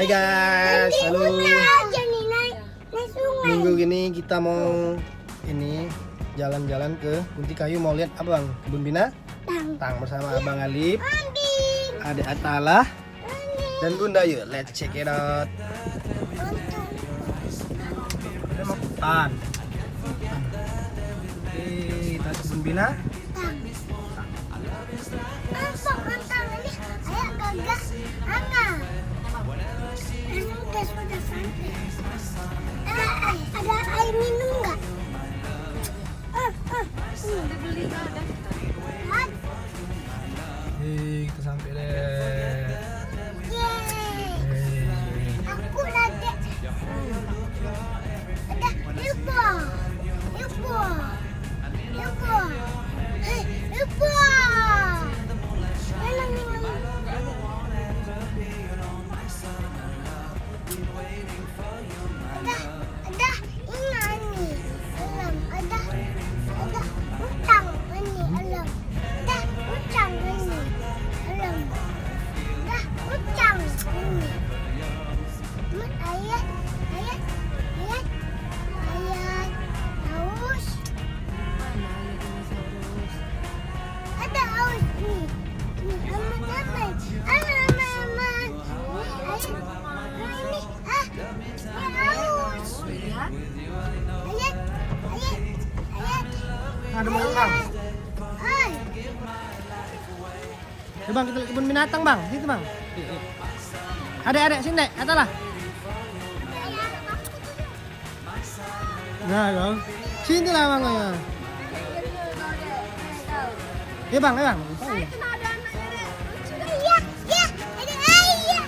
Hai guys, halo. Minggu gini kita mau jalan-jalan ke Kunti Kayu, mau lihat abang kebun binatang bersama Abang Alif, Adik Atalah, dan Bunda. Yuk, let's check it out. Kita mau hutan. Oke, kita ke kebun binatang. Sudah sampai. Ada air minum nggak? Dibeli nggak ada? Kita sampai deh. Aku lagi. Ada ibu. Mana minum? Ada ini alam, ada utang ini alam, ada utang ini alam, ada utang ini. Ayat haus. Ada haus nih. Ada mau bang? Ya bang, kita lihat kebun binatang bang, gitu bang. Adek, sini dek, Atalah. Nah bang, sini lah bang ya. Ya bang.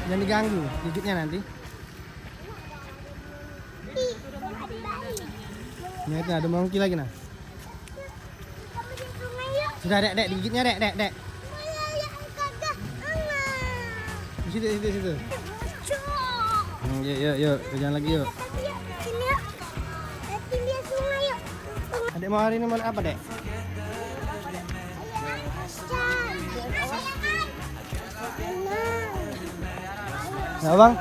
Jangan diganggu, gigitnya nanti. Ini ada monkey lagi nah. Sudah dek, digigitnya dek. Di situ. Yuk, jalan lagi yuk. Adek mau hari ini mau apa dek? Nah bang.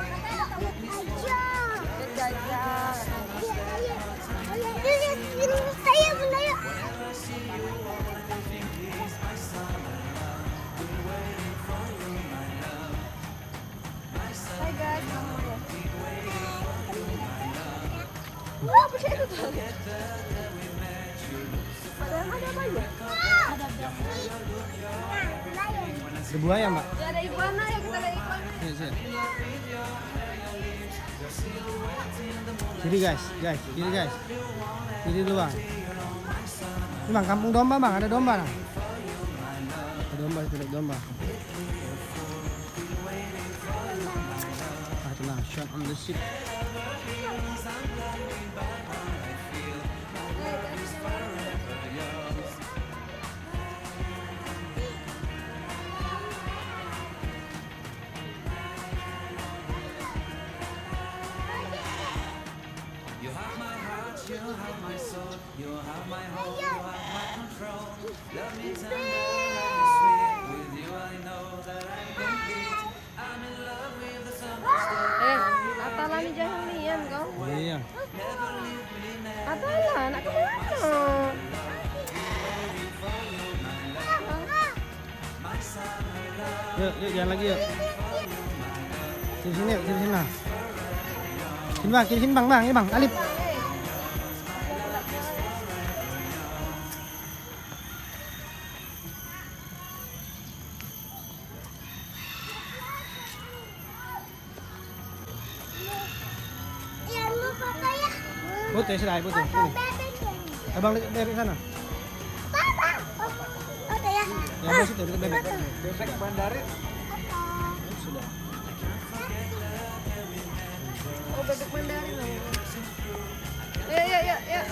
Ada buaya mbak? Ya ada iguana ya, kita lihat iguana. Iya. Kiri guys. Kiri dulu bang. Ini bang, kampung domba bang, ada domba nah. Ada domba. Tenang, shot on the ship. You have my soul, you have my hope, you have my control. Love me tender and sweet. With you I know that I'm complete. I'm in love with the summer. Atalah ni jangan nian kau. Iya. Atalah, nak ke mana? Yuk, jalan lagi yuk. Kiri sini nah. Kiri sini bang, ini bang, Alif. Putih, sudah putih. Sini. Abang lihat bebek sana. Ya, bos itu lihat bebek. Bebek Mandarin. Sudah. Oh, bebek Mandarin loh. Ya.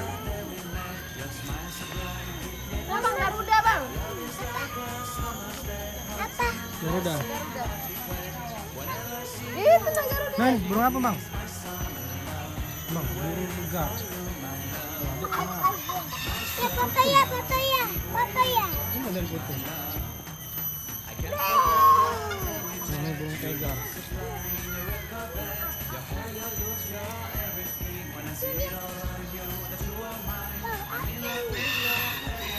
Bang, Garuda bang. Apa? Garuda. Itu bang Garuda. Nah, burung apa bang? Bang, burung tegar. Papaya. Ini dari situ. Ini burung tegar.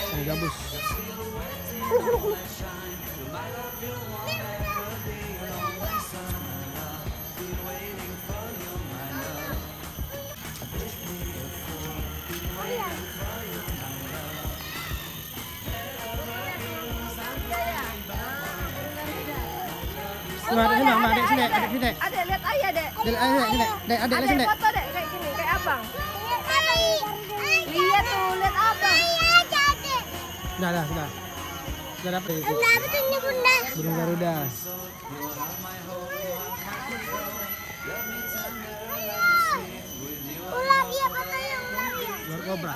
Ini gabus. Nah, sini, Mama, Adek sini, Adek sini. Adek lihat ayah, Dek. Adek sini, Dek, Adek sini. Foto, Dek, kayak gini, kayak abang. Lihat tuh, lihat abang. Sudah. Sudah dapet itu. Burung Garuda. Ular ya, katanya ular ya. Ular kobra.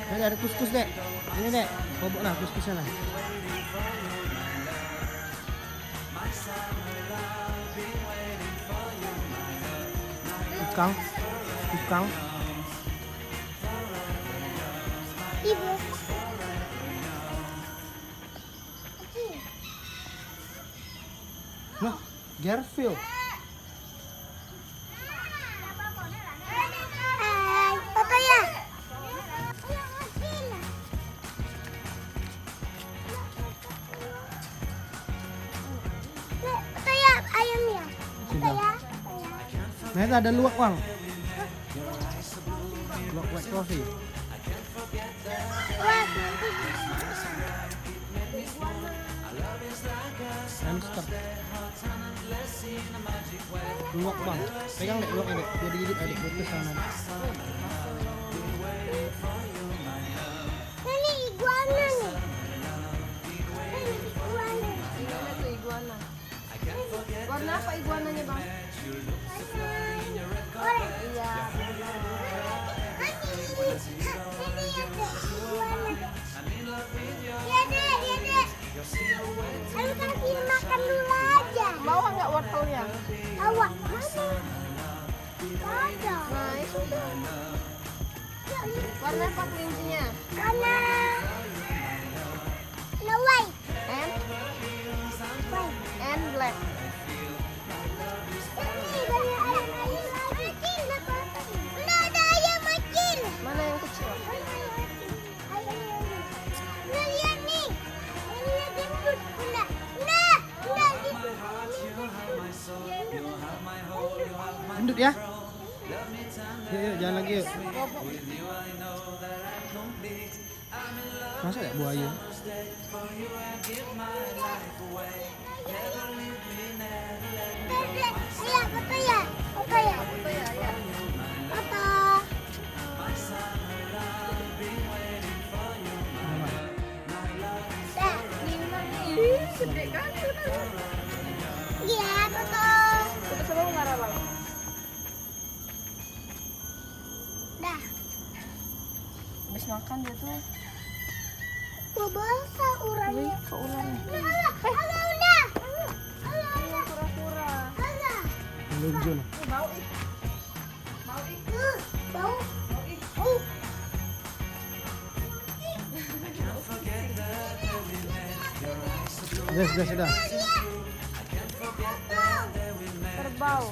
Ini ada kuskus, Dek. Ini, Dek. Kobok lah kuskusnya lah. Tukang. Ibu. Nah, Garfield. Hai, Papa ya. Papa ya, ayam ya. Sudah. Ya. Nah, itu ada luwak, Bang. Luwak white coffee. Hamster. Luwak, Bang. Pegang, Dek, luwaknya, Dek. Biar digigit, Dek. Buat ke sana. Ini iguana nih. Ini iguana. Itu iguana. Warna apa iguananya, Bang? Orange. Iya. Lalu kasih makan dulu aja. Bawa nggak wortelnya? Awak mana? Ada. Nah, itu tuh. Warna apa kelincinya? Warna white. And black. Ini dari ayam lagi. Udah ada ayam kecil. Mana yang kecil? Nah, lihat nih. Lihat jemput. Bunda. Gendut ya. Yuk, jalan lagi yuk. Masa ya buaya? Iya, Papa ya. Papa ya. Itu ya, ya. Papa. Dah. Ih, gede kan itu kan. Iya, Papa. Itu sebelum marah, Bang. Dah. Habis makan dia tuh. Mau basah urannya. Wih, kok ularnya? Agak udah. Pura-pura. Agak. Lunjun. Bau ih. Bau ih. Bau. Bau ih. Sudah. Terbau.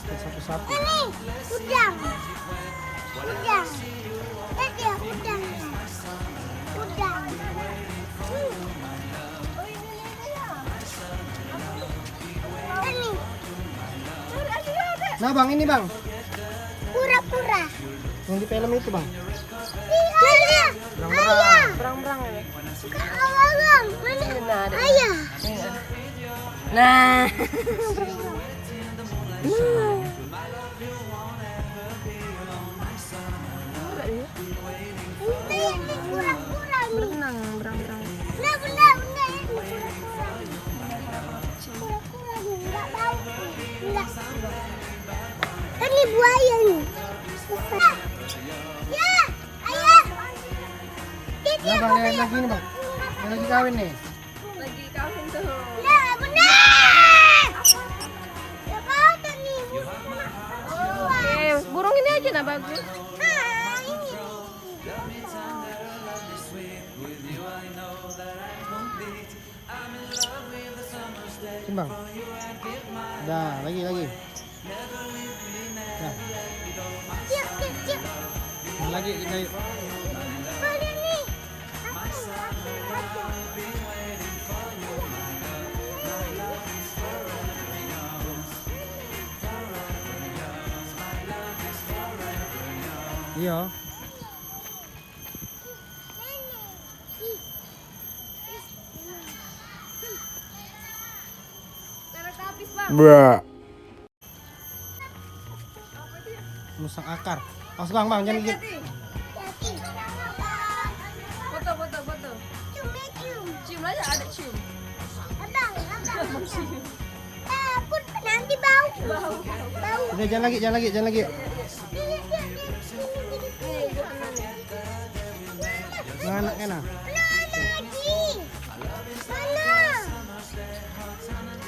Satu-satu. Ini udang. Udang. Lihat ya udang. Udang. Ini Nah, Bang, ini, Bang. pura-pura. Yang di film itu, Bang. Ayah. Ayah. Berang-berang ini. Ayah. Mana? Nah, ada. Ayah. Nah. Ini pura-pura nih. Berenang, berang-berang. Bunda, bunda, ini pura-pura. Pura-pura nih, nggak bau. Nggak. Ini buaya nih. Besar. Ya, ayah. Ini Nah, Bang, yang lagi ini, Bang. Yang lagi kawin nih. Lagi kawin tuh. Bunda, bunda. Ya apa nih? Oke, burung ini aja nah bagus. Ah, ini. Sini bang. Dah, lagi. Dah. Cium. Lagi kita. Boleh nih. Iya. Merek habis, Bang. Musang akar. Pas bang, jangan gigit. Hati-hati. Foto. Cium aja, ada cium. Abang. Pun nanti bau. Udah jangan lagi. Nih, gue kenalin. Enak. Mana?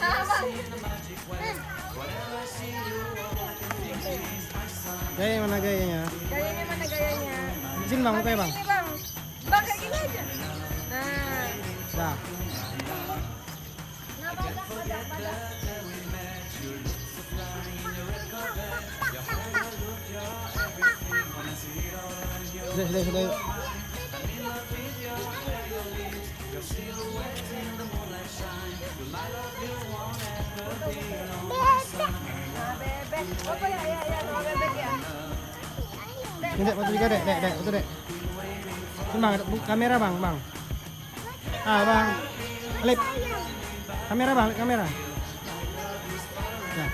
Nah, Bang. Gaya mana gayanya? Gayanya mana gayanya? Sini bang, mukanya bang. Ini, Bang. Bang, kayak gini aja. Nah. Dah. Nah, pada. Sudah. Nah, bebek. Foto ya, sama bebek ya. Ini dek, foto juga dek, foto dek. Sini bang, kamera bang. Bang. Alip. Kamera bang, kamera. Nah.